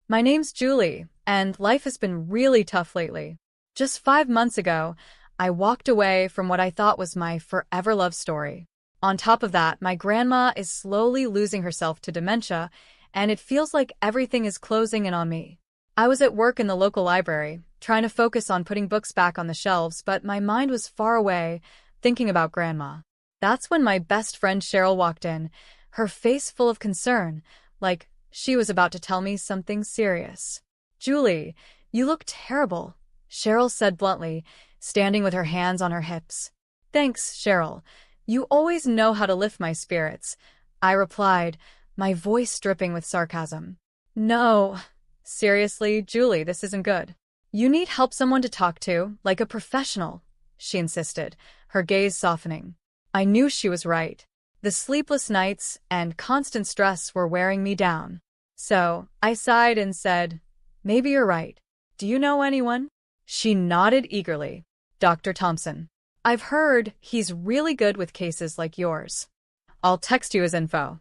My name's Julie, and life has been really tough lately. Just 5 months ago, I walked away from what I thought was my forever love story. On top of that, my grandma is slowly losing herself to dementia, and it feels like everything is closing in on me. I was at work in the local library, trying to focus on putting books back on the shelves, but my mind was far away, thinking about Grandma. That's when my best friend Cheryl walked in, her face full of concern, like she was about to tell me something serious. "Julie, you look terrible," Cheryl said bluntly, standing with her hands on her hips. "Thanks, Cheryl. You always know how to lift my spirits," I replied, my voice dripping with sarcasm. "No, seriously, Julie, this isn't good. You need someone to talk to, like a professional," she insisted, her gaze softening. I knew she was right. The sleepless nights and constant stress were wearing me down. So, I sighed and said, "Maybe you're right. Do you know anyone?" She nodded eagerly. "Dr. Thompson. I've heard he's really good with cases like yours. I'll text you his info."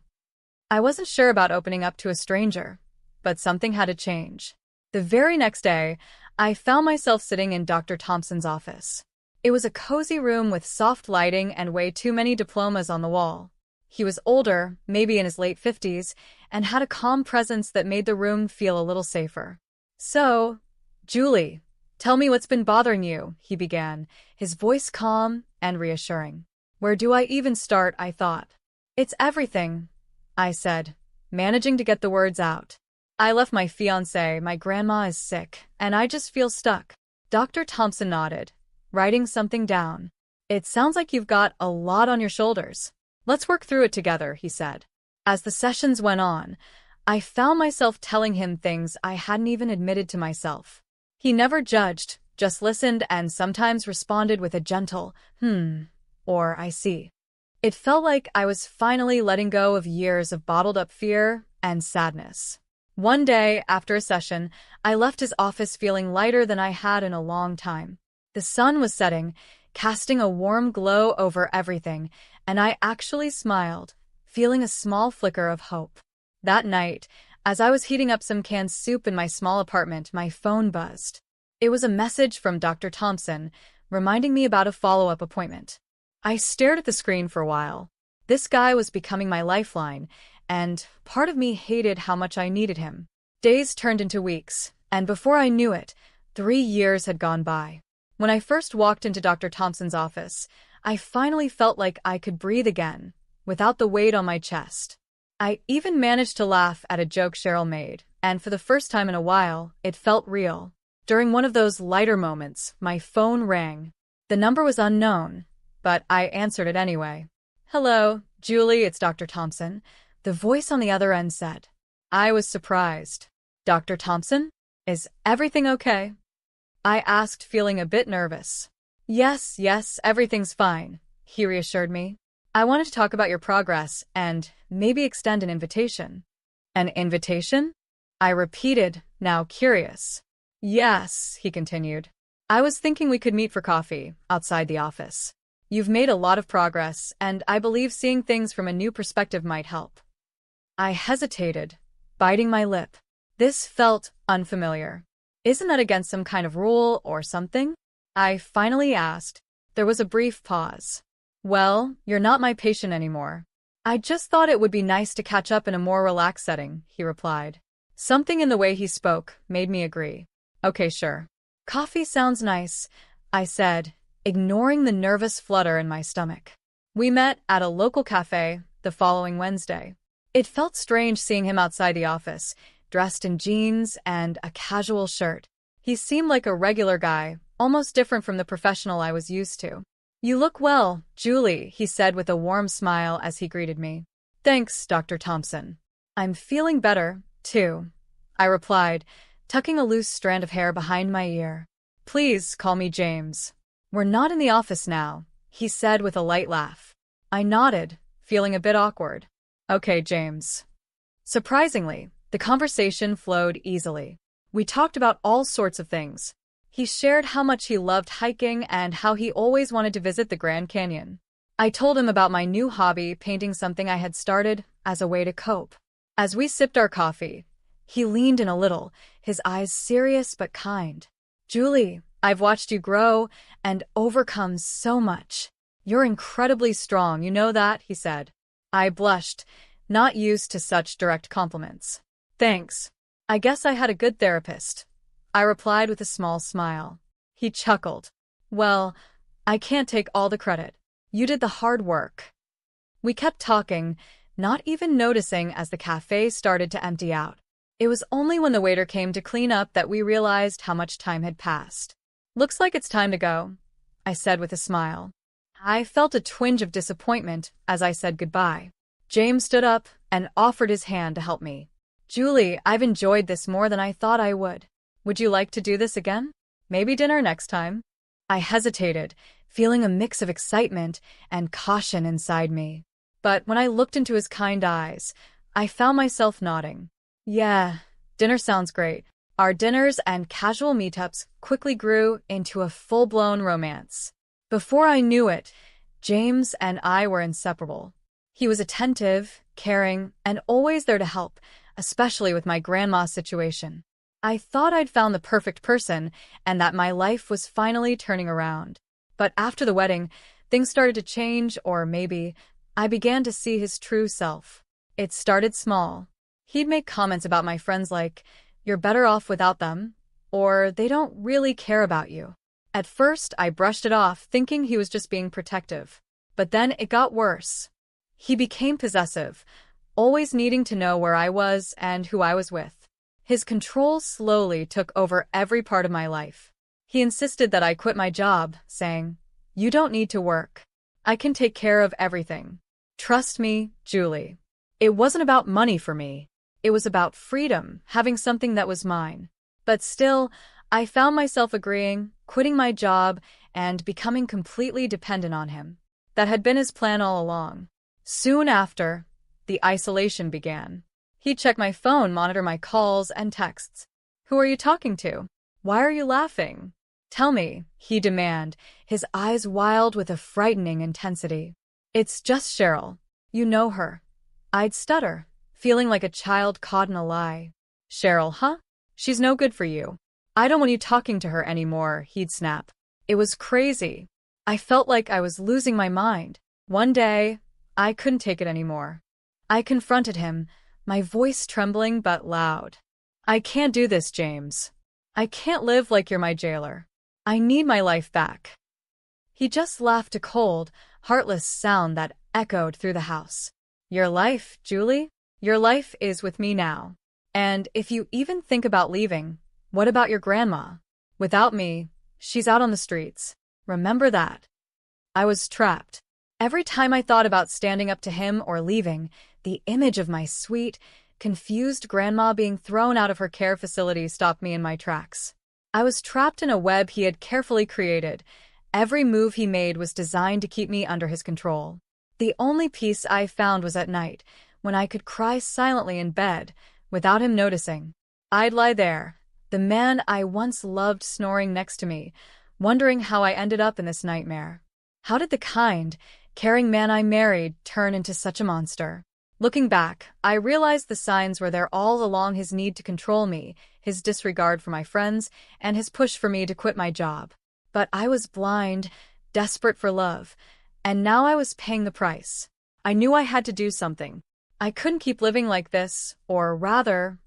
I wasn't sure about opening up to a stranger, but something had to change. The very next day, I found myself sitting in Dr. Thompson's office. It was a cozy room with soft lighting and way too many diplomas on the wall. He was older, maybe in his late 50s, and had a calm presence that made the room feel a little safer. "So, Julie, tell me what's been bothering you," he began, his voice calm and reassuring. "Where do I even start?" I thought. "It's everything," I said, managing to get the words out. "I left my fiancé, my grandma is sick, and I just feel stuck." Dr. Thompson nodded, writing something down. "It sounds like you've got a lot on your shoulders. Let's work through it together," he said. As the sessions went on, I found myself telling him things I hadn't even admitted to myself. He never judged, just listened and sometimes responded with a gentle, or "I see." It felt like I was finally letting go of years of bottled-up fear and sadness. One day, after a session, I left his office feeling lighter than I had in a long time. The sun was setting, casting a warm glow over everything, and I actually smiled, feeling a small flicker of hope. That night, as I was heating up some canned soup in my small apartment, my phone buzzed. It was a message from Dr. Thompson, reminding me about a follow-up appointment. I stared at the screen for a while. This guy was becoming my lifeline, and part of me hated how much I needed him. Days turned into weeks, and before I knew it, 3 years had gone by. When I first walked into Dr. Thompson's office, I finally felt like I could breathe again, without the weight on my chest. I even managed to laugh at a joke Cheryl made, and for the first time in a while, it felt real. During one of those lighter moments, my phone rang. The number was unknown, but I answered it anyway. "Hello, Julie, it's Dr. Thompson," the voice on the other end said. I was surprised. "Dr. Thompson? Is everything okay?" I asked, feeling a bit nervous. Yes, everything's fine," he reassured me. "I wanted to talk about your progress and maybe extend an invitation." "An invitation?" I repeated, now curious. "Yes," he continued. "I was thinking we could meet for coffee, outside the office. You've made a lot of progress, and I believe seeing things from a new perspective might help." I hesitated, biting my lip. This felt unfamiliar. "Isn't that against some kind of rule or something?" I finally asked. There was a brief pause. "Well, you're not my patient anymore. I just thought it would be nice to catch up in a more relaxed setting," he replied. Something in the way he spoke made me agree. "Okay, sure. Coffee sounds nice," I said, ignoring the nervous flutter in my stomach. We met at a local cafe the following Wednesday. It felt strange seeing him outside the office, dressed in jeans and a casual shirt. He seemed like a regular guy, almost different from the professional I was used to. "You look well, Julie," he said with a warm smile as he greeted me. "Thanks, Dr. Thompson. I'm feeling better, too," I replied, tucking a loose strand of hair behind my ear. "Please call me James." "We're not in the office now," he said with a light laugh. I nodded, feeling a bit awkward. "Okay, James." Surprisingly, the conversation flowed easily. We talked about all sorts of things. He shared how much he loved hiking and how he always wanted to visit the Grand Canyon. I told him about my new hobby, painting, something I had started as a way to cope. As we sipped our coffee, He leaned in a little, his eyes serious but kind. "Julie, I've watched you grow and overcome so much. You're incredibly strong, you know that," he said. I blushed, not used to such direct compliments. "Thanks. I guess I had a good therapist," I replied with a small smile. He chuckled. "Well, I can't take all the credit. You did the hard work." We kept talking, not even noticing as the cafe started to empty out. It was only when the waiter came to clean up that we realized how much time had passed. "Looks like it's time to go," I said with a smile. I felt a twinge of disappointment as I said goodbye. James stood up and offered his hand to help me. "Julie, I've enjoyed this more than I thought I would. Would you like to do this again? Maybe dinner next time?" I hesitated, feeling a mix of excitement and caution inside me. But when I looked into his kind eyes, I found myself nodding. "Yeah, dinner sounds great." Our dinners and casual meetups quickly grew into a full-blown romance. Before I knew it, James and I were inseparable. He was attentive, caring, and always there to help, especially with my grandma's situation. I thought I'd found the perfect person and that my life was finally turning around. But after the wedding, things started to change, or maybe I began to see his true self. It started small. He'd make comments about my friends like, "You're better off without them," or "They don't really care about you." At first, I brushed it off, thinking he was just being protective. But then it got worse. He became possessive, always needing to know where I was and who I was with. His control slowly took over every part of my life. He insisted that I quit my job, saying, "You don't need to work. I can take care of everything. Trust me, Julie." It wasn't about money for me. It was about freedom, having something that was mine. But still, I found myself agreeing, quitting my job, and becoming completely dependent on him. That had been his plan all along. Soon after, the isolation began. He'd check my phone, monitor my calls and texts. "Who are you talking to? Why are you laughing? Tell me," he'd demand, his eyes wild with a frightening intensity. "It's just Cheryl. You know her." I'd stutter, feeling like a child caught in a lie. "Cheryl, huh? She's no good for you. I don't want you talking to her anymore," he'd snap. It was crazy. I felt like I was losing my mind. One day, I couldn't take it anymore. I confronted him, my voice trembling but loud. "I can't do this, James. I can't live like you're my jailer. I need my life back." He just laughed, a cold, heartless sound that echoed through the house. "Your life, Julie? Your life is with me now. And if you even think about leaving, what about your grandma? Without me, she's out on the streets. Remember that." I was trapped. Every time I thought about standing up to him or leaving, the image of my sweet, confused grandma being thrown out of her care facility stopped me in my tracks. I was trapped in a web he had carefully created. Every move he made was designed to keep me under his control. The only peace I found was at night, when I could cry silently in bed, without him noticing. I'd lie there, the man I once loved snoring next to me, wondering how I ended up in this nightmare. How did the kind, caring man I married turn into such a monster? Looking back, I realized the signs were there all along: his need to control me, his disregard for my friends, and his push for me to quit my job. But I was blind, desperate for love, and now I was paying the price. I knew I had to do something. I couldn't keep living like this, or rather,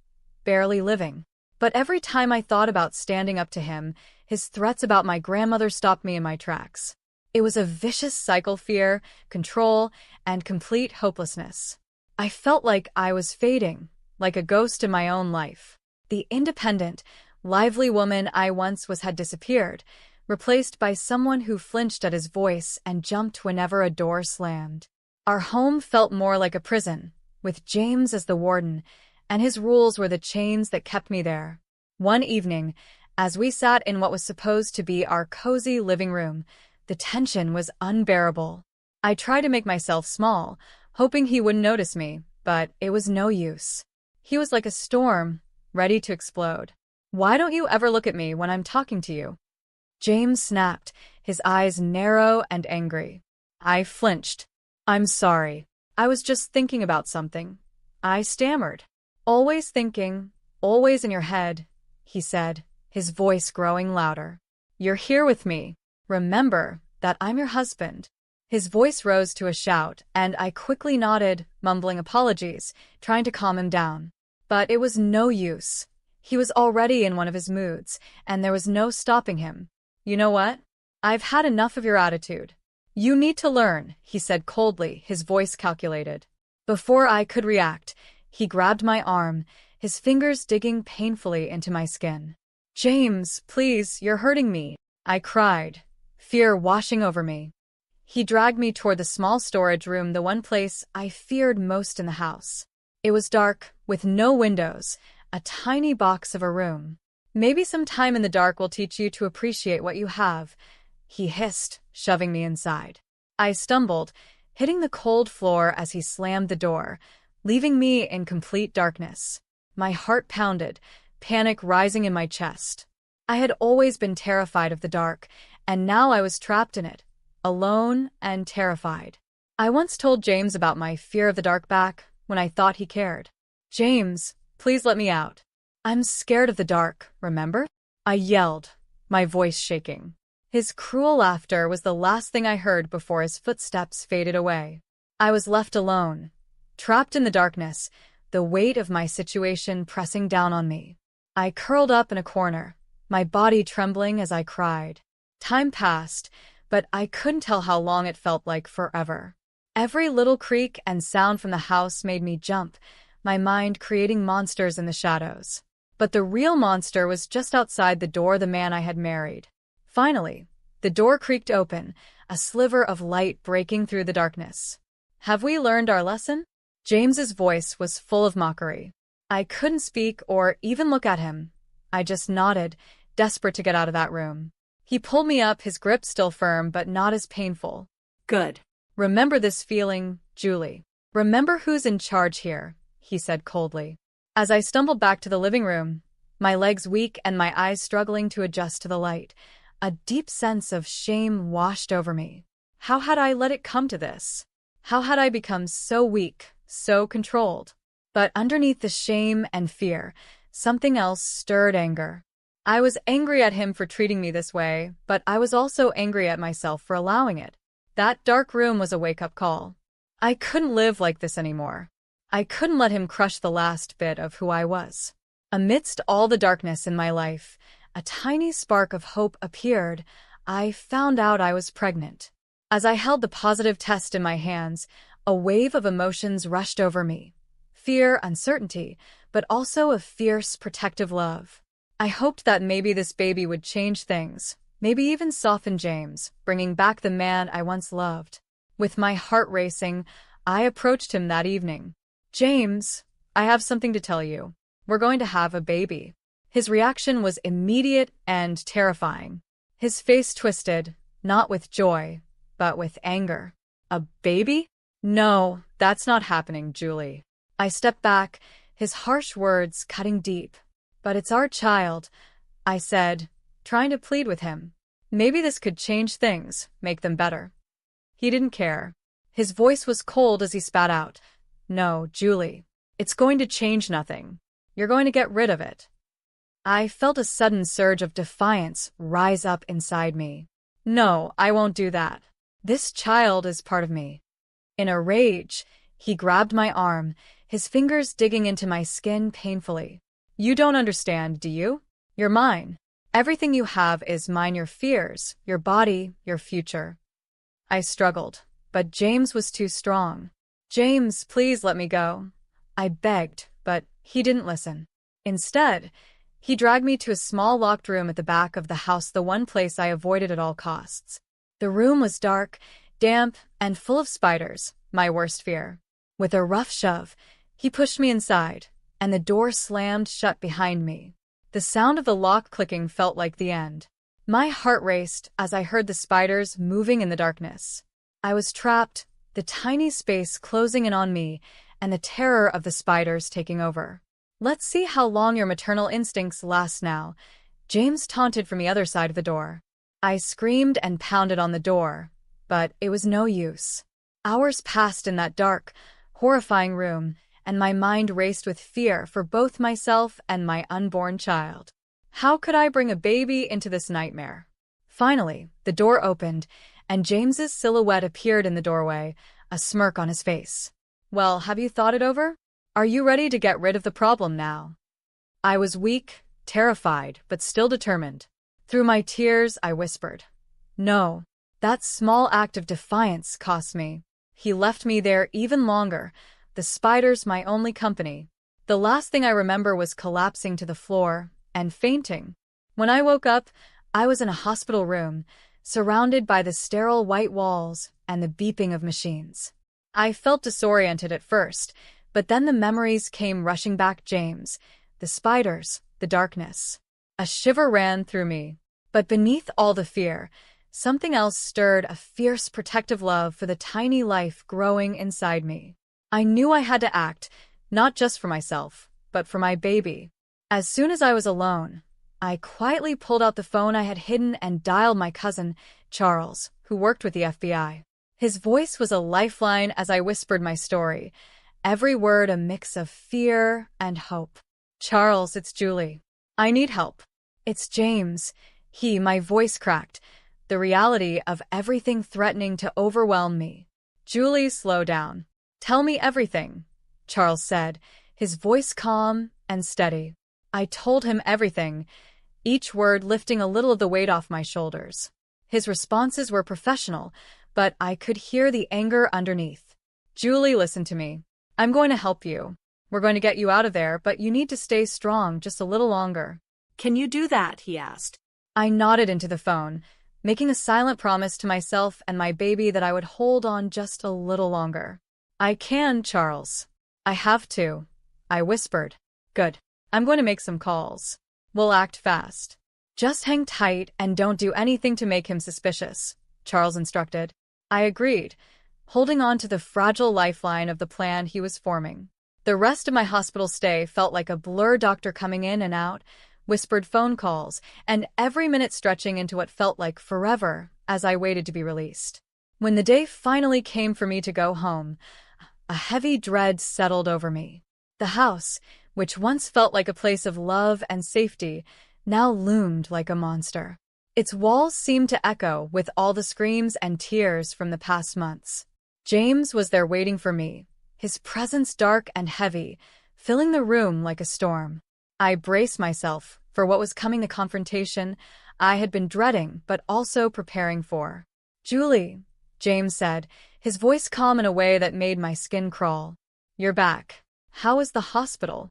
barely living. But every time I thought about standing up to him, his threats about my grandmother stopped me in my tracks. It was a vicious cycle: fear, control, and complete hopelessness. I felt like I was fading, like a ghost in my own life. The independent, lively woman I once was had disappeared, replaced by someone who flinched at his voice and jumped whenever a door slammed. Our home felt more like a prison, with James as the warden, and his rules were the chains that kept me there. One evening, as we sat in what was supposed to be our cozy living room, the tension was unbearable. I tried to make myself small, hoping he wouldn't notice me, but it was no use. He was like a storm, ready to explode. "Why don't you ever look at me when I'm talking to you?" James snapped, his eyes narrow and angry. I flinched. "I'm sorry. I was just thinking about something," I stammered. "Always thinking? always in your head, he said, his voice growing louder. You're here with me. Remember that I'm your husband. His voice rose to a shout, and I quickly nodded, mumbling apologies, trying to calm him down. But it was no use. He was already in one of his moods, and there was no stopping him. You know what? I've had enough of your attitude. You need to learn, he said coldly, his voice calculated. Before I could react, he grabbed my arm, his fingers digging painfully into my skin. James, please, you're hurting me, I cried, fear washing over me. He dragged me toward the small storage room, the one place I feared most in the house. It was dark, with no windows, a tiny box of a room. Maybe some time in the dark will teach you to appreciate what you have, he hissed, shoving me inside. I stumbled, hitting the cold floor as he slammed the door, leaving me in complete darkness. My heart pounded, panic rising in my chest. I had always been terrified of the dark, and now I was trapped in it, alone and terrified. I once told James about my fear of the dark back when I thought he cared. James, please let me out. I'm scared of the dark, remember? I yelled, my voice shaking. His cruel laughter was the last thing I heard before his footsteps faded away. I was left alone, trapped in the darkness, the weight of my situation pressing down on me. I curled up in a corner, my body trembling as I cried. Time passed, but I couldn't tell how long it felt like forever. Every little creak and sound from the house made me jump, my mind creating monsters in the shadows. But the real monster was just outside the door, the man I had married. Finally, the door creaked open, a sliver of light breaking through the darkness. Have we learned our lesson? James's voice was full of mockery. I couldn't speak or even look at him. I just nodded, desperate to get out of that room. He pulled me up, his grip still firm but not as painful. Good. Remember this feeling, Julie. Remember who's in charge here, he said coldly. As I stumbled back to the living room, my legs weak and my eyes struggling to adjust to the light, a deep sense of shame washed over me. How had I let it come to this? How had I become so weak, so controlled? But underneath the shame and fear, something else stirred: anger. I was angry at him for treating me this way, but I was also angry at myself for allowing it. That dark room was a wake-up call. I couldn't live like this anymore. I couldn't let him crush the last bit of who I was. Amidst all the darkness in my life, a tiny spark of hope appeared. I found out I was pregnant. As I held the positive test in my hands, a wave of emotions rushed over me. Fear, uncertainty, but also a fierce, protective love. I hoped that maybe this baby would change things, maybe even soften James, bringing back the man I once loved. With my heart racing, I approached him that evening. James, I have something to tell you. We're going to have a baby. His reaction was immediate and terrifying. His face twisted, not with joy, but with anger. A baby? No, that's not happening, Julie. I stepped back, his harsh words cutting deep. But it's our child, I said, trying to plead with him. Maybe this could change things, make them better. He didn't care. His voice was cold as he spat out. No, Julie, it's going to change nothing. You're going to get rid of it. I felt a sudden surge of defiance rise up inside me. No, I won't do that. This child is part of me. In a rage, he grabbed my arm, his fingers digging into my skin painfully. You don't understand, do you? You're mine. Everything you have is mine, your fears, your body, your future. I struggled, but James was too strong. James, please let me go. I begged, but he didn't listen. Instead, he dragged me to a small locked room at the back of the house, the one place I avoided at all costs. The room was dark, damp, and full of spiders, my worst fear. With a rough shove, he pushed me inside, and the door slammed shut behind me. The sound of the lock clicking felt like the end. My heart raced as I heard the spiders moving in the darkness. I was trapped, the tiny space closing in on me, and the terror of the spiders taking over. Let's see how long your maternal instincts last now, James taunted from the other side of the door. I screamed and pounded on the door, but it was no use. Hours passed in that dark, horrifying room, and my mind raced with fear for both myself and my unborn child. How could I bring a baby into this nightmare? Finally, the door opened, and James's silhouette appeared in the doorway, a smirk on his face. Well, have you thought it over? Are you ready to get rid of the problem now? I was weak, terrified, but still determined. Through my tears, I whispered, "No." That small act of defiance cost me. He left me there even longer, the spiders my only company. The last thing I remember was collapsing to the floor and fainting. When I woke up, I was in a hospital room, surrounded by the sterile white walls and the beeping of machines. I felt disoriented at first, but then the memories came rushing back. James, the spiders, the darkness. A shiver ran through me. But beneath all the fear, something else stirred, a fierce protective love for the tiny life growing inside me. I knew I had to act, not just for myself, but for my baby. As soon as I was alone, I quietly pulled out the phone I had hidden and dialed my cousin, Charles, who worked with the FBI. His voice was a lifeline as I whispered my story, every word a mix of fear and hope. "Charles, it's Julie. I need help." "It's James." My voice cracked, the reality of everything threatening to overwhelm me. "Julie, slow down. Tell me everything," Charles said, his voice calm and steady. I told him everything, each word lifting a little of the weight off my shoulders. His responses were professional, but I could hear the anger underneath. "Julie, listen to me. I'm going to help you. We're going to get you out of there, but you need to stay strong just a little longer." "Can you do that?" he asked. I nodded into the phone, making a silent promise to myself and my baby that I would hold on just a little longer. "I can, Charles. I have to," I whispered. "Good. I'm going to make some calls. We'll act fast. Just hang tight and don't do anything to make him suspicious," Charles instructed. I agreed, holding on to the fragile lifeline of the plan he was forming. The rest of my hospital stay felt like a blur, doctor coming in and out, whispered phone calls, and every minute stretching into what felt like forever as I waited to be released. When the day finally came for me to go home, a heavy dread settled over me. The house, which once felt like a place of love and safety, now loomed like a monster. Its walls seemed to echo with all the screams and tears from the past months. James was there waiting for me, his presence dark and heavy, filling the room like a storm. I braced myself for what was coming, the confrontation I had been dreading but also preparing for. "Julie," James said, his voice calm in a way that made my skin crawl. "You're back. How is the hospital?"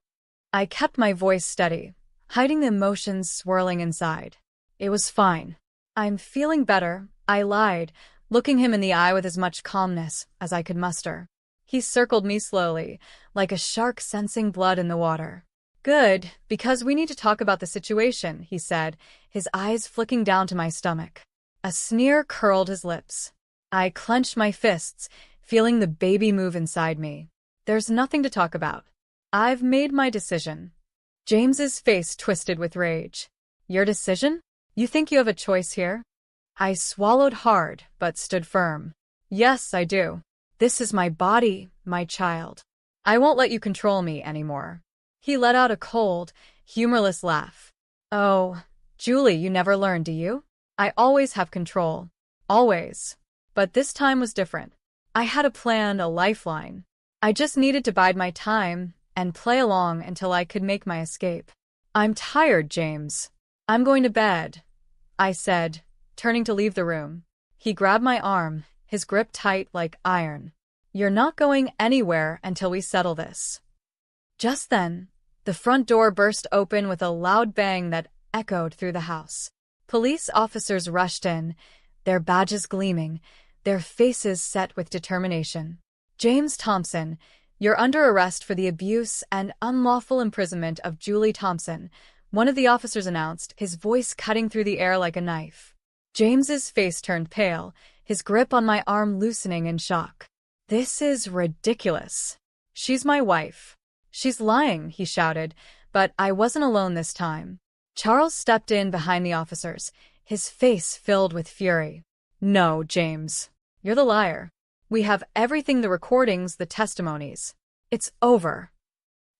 I kept my voice steady, hiding the emotions swirling inside. "It was fine. I'm feeling better," I lied, looking him in the eye with as much calmness as I could muster. He circled me slowly, like a shark sensing blood in the water. "Good, because we need to talk about the situation," he said, his eyes flicking down to my stomach. A sneer curled his lips. I clenched my fists, feeling the baby move inside me. "There's nothing to talk about. I've made my decision." James's face twisted with rage. "Your decision? You think you have a choice here?" I swallowed hard, but stood firm. "Yes, I do. This is my body, my child. I won't let you control me anymore." He let out a cold, humorless laugh. "Oh, Julie, you never learn, do you? I always have control. Always. But this time was different. I had a plan, a lifeline. I just needed to bide my time and play along until I could make my escape." "I'm tired, James. I'm going to bed," I said, turning to leave the room. He grabbed my arm, his grip tight like iron. "You're not going anywhere until we settle this." Just then, the front door burst open with a loud bang that echoed through the house. Police officers rushed in, their badges gleaming, their faces set with determination. "James Thompson, you're under arrest for the abuse and unlawful imprisonment of Julie Thompson," one of the officers announced, his voice cutting through the air like a knife. James's face turned pale, his grip on my arm loosening in shock. "This is ridiculous. She's my wife." "She's lying," he shouted, but I wasn't alone this time. Charles stepped in behind the officers, his face filled with fury. "No, James. You're the liar. We have everything, the recordings, the testimonies." It's over.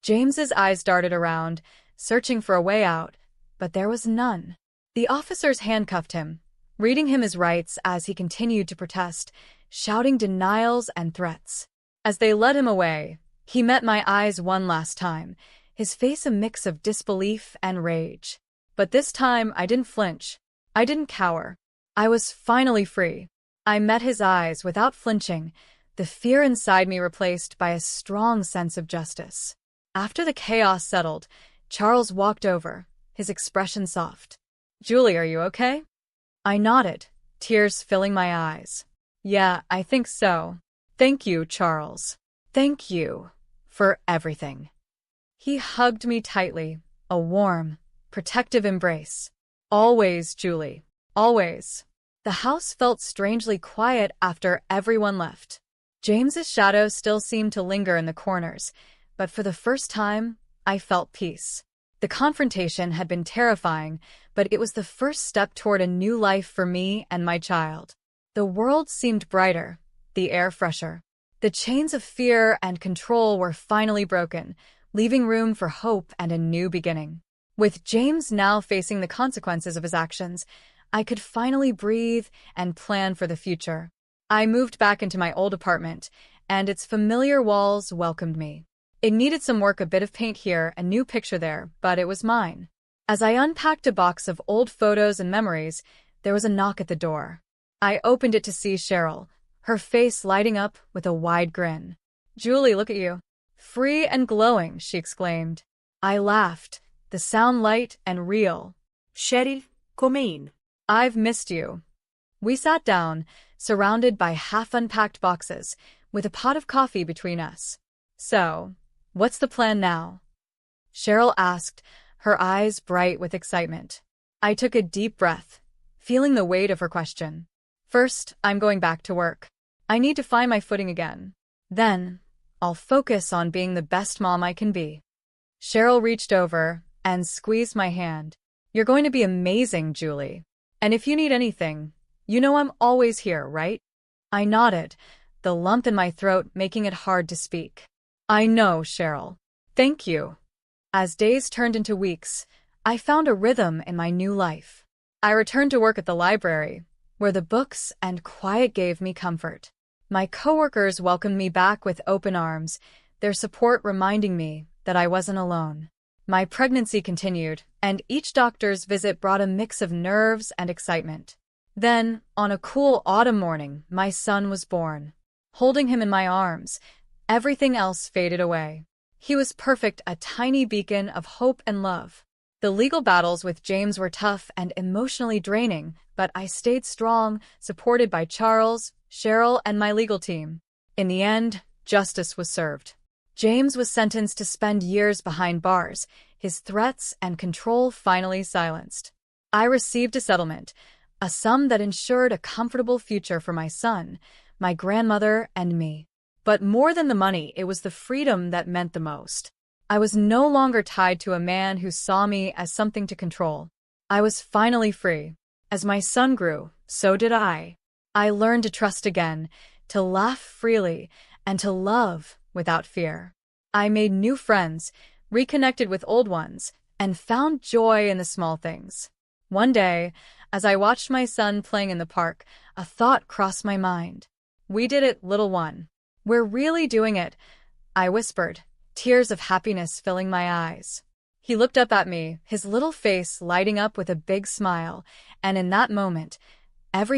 James's eyes darted around, searching for a way out, but there was none. The officers handcuffed him, reading him his rights as he continued to protest, shouting denials and threats. As they led him away, he met my eyes one last time, his face a mix of disbelief and rage. But this time I didn't flinch. I didn't cower. I was finally free. I met his eyes without flinching, the fear inside me replaced by a strong sense of justice. After the chaos settled, Charles walked over, his expression soft. "Julie, are you okay?" I nodded, tears filling my eyes. "Yeah, I think so. Thank you, Charles. Thank you for everything." He hugged me tightly, a warm, protective embrace. "Always, Julie. Always." The house felt strangely quiet after everyone left. James's shadow still seemed to linger in the corners, but for the first time, I felt peace. The confrontation had been terrifying, but it was the first step toward a new life for me and my child. The world seemed brighter, the air fresher. The chains of fear and control were finally broken, leaving room for hope and a new beginning. With James now facing the consequences of his actions, I could finally breathe and plan for the future. I moved back into my old apartment, and its familiar walls welcomed me. It needed some work, a bit of paint here, a new picture there, but it was mine. As I unpacked a box of old photos and memories, there was a knock at the door. I opened it to see Cheryl, her face lighting up with a wide grin. "Julie, look at you. Free and glowing," she exclaimed. I laughed, the sound light and real. Cheryl, come in. "I've missed you." We sat down, surrounded by half-unpacked boxes, with a pot of coffee between us. "So, what's the plan now?" Cheryl asked, her eyes bright with excitement. I took a deep breath, feeling the weight of her question. "First, I'm going back to work. I need to find my footing again. Then, I'll focus on being the best mom I can be." Cheryl reached over and squeezed my hand. "You're going to be amazing, Julie. And if you need anything, you know I'm always here, right?" I nodded, the lump in my throat making it hard to speak. "I know, Cheryl. Thank you." As days turned into weeks, I found a rhythm in my new life. I returned to work at the library, where the books and quiet gave me comfort. My coworkers welcomed me back with open arms, their support reminding me that I wasn't alone. My pregnancy continued, and each doctor's visit brought a mix of nerves and excitement. Then, on a cool autumn morning, my son was born. Holding him in my arms, everything else faded away. He was perfect, a tiny beacon of hope and love. The legal battles with James were tough and emotionally draining, but I stayed strong, supported by Charles, Cheryl, and my legal team. In the end, justice was served. James was sentenced to spend years behind bars, his threats and control finally silenced. I received a settlement, a sum that ensured a comfortable future for my son, my grandmother, and me. But more than the money, it was the freedom that meant the most. I was no longer tied to a man who saw me as something to control. I was finally free. As my son grew, so did I. I learned to trust again, to laugh freely, and to love without fear. I made new friends, reconnected with old ones, and found joy in the small things. One day, as I watched my son playing in the park, a thought crossed my mind. "We did it, little one. We're really doing it," I whispered, tears of happiness filling my eyes. He looked up at me, his little face lighting up with a big smile, and in that moment, everything